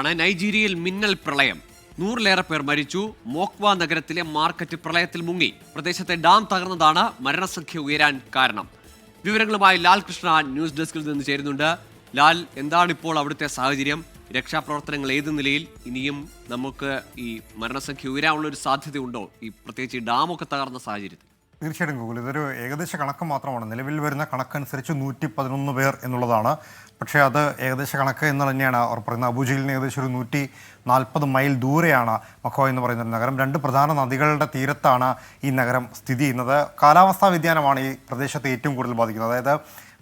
നൈജീരിയയിൽ മിന്നൽ പ്രളയം 100-ലേറെ പേർ മരിച്ചു. മോക്വ നഗരത്തിലെ മാർക്കറ്റ് പ്രളയത്തിൽ മുങ്ങി. പ്രദേശത്തെ ഡാം തകർന്നതാണ് മരണസംഖ്യ ഉയരാൻ കാരണം. വിവരങ്ങളുമായി ലാൽ കൃഷ്ണ ന്യൂസ് ഡെസ്കിൽ നിന്ന് ചേരുന്നുണ്ട്. ലാൽ, എന്താണ് ഇപ്പോൾ അവിടുത്തെ സാഹചര്യം? രക്ഷാപ്രവർത്തനങ്ങൾ ഏത് നിലയിൽ? ഇനിയും നമുക്ക് ഈ മരണസംഖ്യ ഉയരാനുള്ള ഒരു സാധ്യതയുണ്ടോ, ഈ പ്രത്യേകിച്ച് ഈ ഡാമൊക്കെ തകർന്ന സാഹചര്യത്തിൽ? തീർച്ചയായിട്ടും ഗൂഗിൾ, ഇതൊരു ഏകദേശ കണക്ക് മാത്രമാണ്. നിലവിൽ വരുന്ന കണക്കനുസരിച്ച് 111 പേർ എന്നുള്ളതാണ്. പക്ഷേ അത് ഏകദേശ കണക്ക് എന്ന് തന്നെയാണ് അവർ പറയുന്നത്. അബൂജയിൽ നിന്ന് ഏകദേശം ഒരു 140 മൈൽ ദൂരെയാണ് മഖോ എന്ന് പറയുന്ന നഗരം. 2 പ്രധാന നദികളുടെ തീരത്താണ് ഈ നഗരം സ്ഥിതി ചെയ്യുന്നത്. കാലാവസ്ഥാ വ്യതിയാനമാണ് ഈ പ്രദേശത്തെ ഏറ്റവും കൂടുതൽ ബാധിക്കുന്നത്. അതായത്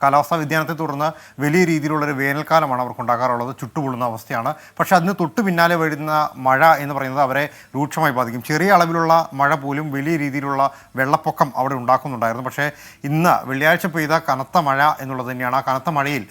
കാലാവസ്ഥാ വ്യതിയാനത്തെ തുടർന്ന് വലിയ രീതിയിലുള്ളൊരു വേനൽക്കാലമാണ് അവർക്ക് ഉണ്ടാകാറുള്ളത്. ചുട്ടുപൊള്ളുന്ന അവസ്ഥയാണ്. പക്ഷേ അതിന് തൊട്ടു പിന്നാലെ വരുന്ന മഴ എന്ന് പറയുന്നത് അവരെ രൂക്ഷമായി ബാധിക്കും. ചെറിയ അളവിലുള്ള മഴ പോലും വലിയ രീതിയിലുള്ള വെള്ളപ്പൊക്കം അവിടെ ഉണ്ടാക്കുന്നുണ്ടായിരുന്നു. പക്ഷേ ഇന്ന് വെള്ളിയാഴ്ച പെയ്ത കനത്ത മഴ എന്നുള്ളത് തന്നെയാണ്. ആ കനത്ത മഴയിൽ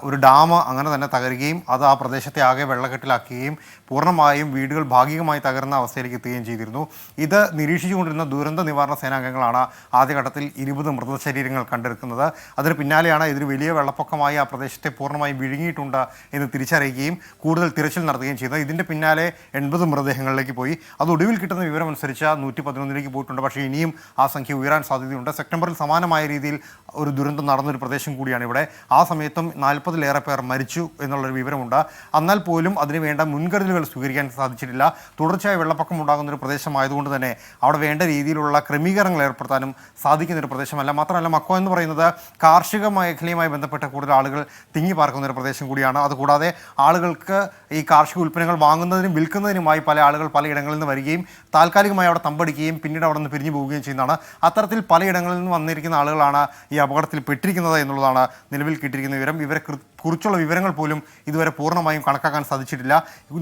ഒരു ഡാം അങ്ങനെ തന്നെ തകരുകയും അത് ആ പ്രദേശത്തെ ആകെ വെള്ളക്കെട്ടിലാക്കുകയും പൂർണ്ണമായും വീടുകൾ ഭാഗികമായി തകർന്ന അവസ്ഥയിലേക്ക് എത്തുകയും ചെയ്തിരുന്നു. ഇത് നിരീക്ഷിച്ചുകൊണ്ടിരുന്ന ദുരന്ത നിവാരണ സേനാംഗങ്ങളാണ് ആദ്യഘട്ടത്തിൽ 20 മൃതശരീരങ്ങൾ കണ്ടെടുക്കുന്നത്. അതിന് പിന്നാലെയാണ് ഇതൊരു വലിയ വെള്ളപ്പൊക്കമായി ആ പ്രദേശത്തെ പൂർണ്ണമായും വിഴുങ്ങിയിട്ടുണ്ട് എന്ന് തിരിച്ചറിയുകയും കൂടുതൽ തിരച്ചിൽ നടത്തുകയും ചെയ്തത്. ഇതിൻ്റെ പിന്നാലെ 80 മൃതദേഹങ്ങളിലേക്ക് പോയി. അത് ഒടുവിൽ കിട്ടുന്ന വിവരം അനുസരിച്ച് 111ലേക്ക് പോയിട്ടുണ്ട്. പക്ഷേ ഇനിയും ആ സംഖ്യ ഉയരാൻ സാധ്യതയുണ്ട്. സെപ്റ്റംബറിൽ സമാനമായ രീതിയിൽ ഒരു ദുരന്തം നടന്നൊരു പ്രദേശം കൂടിയാണ് ഇവിടെ. ആ സമയത്തും 40-ലേറെ പേർ മരിച്ചു എന്നുള്ളൊരു വിവരമുണ്ട്. എന്നാൽ പോലും അതിന് വേണ്ട മുൻകരുതലുകൾ സ്വീകരിക്കാൻ സാധിച്ചിട്ടില്ല. തുടർച്ചയായ വെള്ളപ്പൊക്കം ഉണ്ടാകുന്നൊരു പ്രദേശമായതുകൊണ്ട് തന്നെ അവിടെ വേണ്ട രീതിയിലുള്ള ക്രമീകരണങ്ങൾ ഏർപ്പെടുത്താനും സാധിക്കുന്നൊരു പ്രദേശമല്ല. മാത്രമല്ല മഖോ എന്ന് പറയുന്നത് കാർഷിക മേഖലയുമായി ബന്ധപ്പെട്ട കൂടുതൽ ആളുകൾ തിങ്ങി പാർക്കുന്നൊരു പ്രദേശം കൂടിയാണ്. അതുകൂടാതെ ആളുകൾക്ക് ഈ കാർഷിക ഉൽപ്പന്നങ്ങൾ വാങ്ങുന്നതിനും വിൽക്കുന്നതിനുമായി പല ആളുകൾ പലയിടങ്ങളിൽ നിന്ന് വരികയും താൽക്കാലികമായി അവിടെ തമ്പടിക്കുകയും പിന്നീട് അവിടെ നിന്ന് പിരിഞ്ഞു പോവുകയും ചെയ്യുന്നതാണ്. അത്തരത്തിൽ പലയിടങ്ങളിൽ നിന്ന് വന്നിരിക്കുന്ന ആളുകളാണ് ഈ അപകടത്തിൽ പെട്ടിരിക്കുന്നത് എന്നുള്ളതാണ് നിലവിൽ കിട്ടിയിരിക്കുന്ന വിവരം. ഇവരെ കുറിച്ചുള്ള വിവരങ്ങൾ പോലും ഇതുവരെ പൂർണ്ണമായും കണക്കാക്കാൻ സാധിച്ചിട്ടില്ല.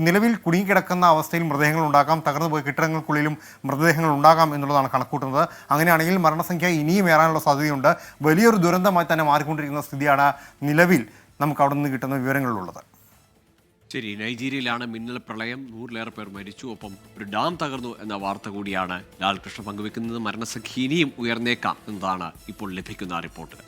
നിലവിൽ കുടുങ്ങിക്കിടക്കുന്ന അവസ്ഥയിൽ മൃതദേഹങ്ങൾ ഉണ്ടാകാം, തകർന്നുപോയ കെട്ടിടങ്ങൾക്കുള്ളിലും മൃതദേഹങ്ങൾ ഉണ്ടാകാം എന്നുള്ളതാണ് കണക്കൂട്ടുന്നത്. അങ്ങനെയാണെങ്കിൽ മരണസംഖ്യ ഇനിയും ഏറാനുള്ള സാധ്യതയുണ്ട്. വലിയൊരു ദുരന്തമായി തന്നെ മാറിക്കൊണ്ടിരിക്കുന്ന സ്ഥിതിയാണ് നിലവിൽ നമുക്ക് അവിടെ നിന്ന് കിട്ടുന്ന വിവരങ്ങളിലുള്ളത്. ശരി, നൈജീരിയയിലാണ് മിന്നൽ പ്രളയം, 100-ലേറെ പേർ മരിച്ചു, ഒപ്പം ഒരു ഡാം തകർന്നു എന്ന വാർത്ത കൂടിയാണ് ലാൽ കൃഷ്ണ പങ്കുവെക്കുന്നത്. മരണസംഖ്യ ഇനിയും ഉയർന്നേക്കാം എന്നതാണ് ഇപ്പോൾ ലഭിക്കുന്ന റിപ്പോർട്ടുകൾ.